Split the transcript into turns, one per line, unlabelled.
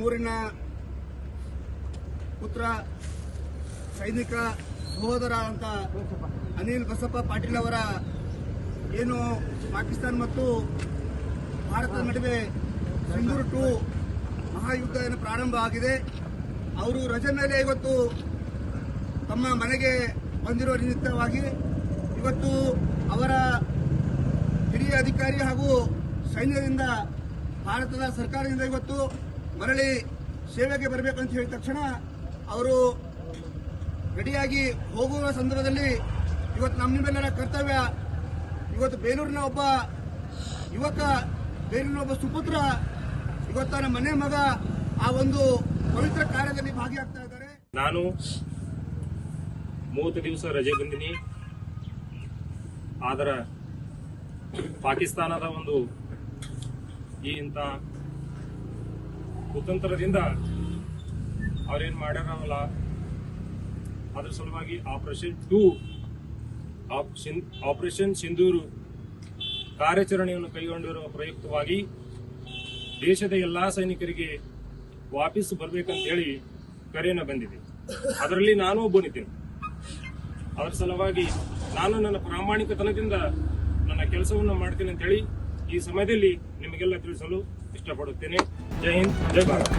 ನಮ್ಮೂರಿನ ಪುತ್ರ ಸೈನಿಕ ಸಹೋದರ ಅಂತ ಅನಿಲ್ ಬಸಪ್ಪ ಪಾಟೀಲ್ ಅವರ ಏನು ಪಾಕಿಸ್ತಾನ ಮತ್ತು ಭಾರತದ ನಡುವೆ ಸಿಂಧೂರು 2 ಮಹಾಯುದ್ಧ ಏನು ಪ್ರಾರಂಭ ಆಗಿದೆ. ಅವರು ರಜೆ ಮೇಲೆ ಇವತ್ತು ತಮ್ಮ ಮನೆಗೆ ಬಂದಿರುವ ನಿಮಿತ್ತವಾಗಿ ಇವತ್ತು ಅವರ ಹಿರಿಯ ಅಧಿಕಾರಿ ಹಾಗೂ ಸೈನ್ಯದಿಂದ ಭಾರತದ ಸರ್ಕಾರದಿಂದ ಇವತ್ತು ಮರಳಿ ಸೇವೆಗೆ ಬರಬೇಕಂತ ಹೇಳಿದ ತಕ್ಷಣ ಅವರು ರೆಡಿಯಾಗಿ ಹೋಗುವ ಸಂದರ್ಭದಲ್ಲಿ ಇವತ್ತು ನಮ್ಮೆಲ್ಲರ ಕರ್ತವ್ಯ, ಇವತ್ತು ಬೇಲೂರಿನ ಒಬ್ಬ ಯುವಕ, ಬೇಲೂರಿನ ಒಬ್ಬ ಸುಪುತ್ರ ಇವತ್ತು ನನ್ನ ಮನೆ ಮಗ ಆ ಒಂದು ಪವಿತ್ರ ಕಾರ್ಯದಲ್ಲಿ ಭಾಗಿಯಾಗ್ತಾ ಇದ್ದಾರೆ.
ನಾನು 30 ದಿವಸ ರಜೆ ಬಂದಿನಿ. ಆದ್ರೆ ಪಾಕಿಸ್ತಾನದ ಒಂದು ಈ ಇಂಥ ಕುತಂತ್ರದಿಂದ ಅವ್ರೇನ್ ಮಾಡ್ಯಾರಲ್ಲ, ಅದ್ರ ಸಲುವಾಗಿ ಆಪರೇಷನ್ ಸಿಂಧೂರು ಕಾರ್ಯಾಚರಣೆಯನ್ನು ಕೈಗೊಂಡಿರುವ ಪ್ರಯುಕ್ತವಾಗಿ ದೇಶದ ಎಲ್ಲಾ ಸೈನಿಕರಿಗೆ ವಾಪಸ್ ಬರ್ಬೇಕಂತ ಹೇಳಿ ಕರೆಯನ್ನು ಬಂದಿದೆ. ಅದರಲ್ಲಿ ನಾನು ಒಬ್ಬನಿದ್ದೇನೆ. ಅದರ ಸಲುವಾಗಿ ನಾನು ನನ್ನ ಪ್ರಾಮಾಣಿಕತನದಿಂದ ನನ್ನ ಕೆಲಸವನ್ನು ಮಾಡ್ತೇನೆ ಅಂತ ಹೇಳಿ ಈ ಸಮಯದಲ್ಲಿ ನಿಮಗೆಲ್ಲ ತಿಳಿಸಲು ಇಷ್ಟಪಡುತ್ತೇನೆ. ಜೈ ಹಿಂದ್, ಜೈ ಭಾರತ್.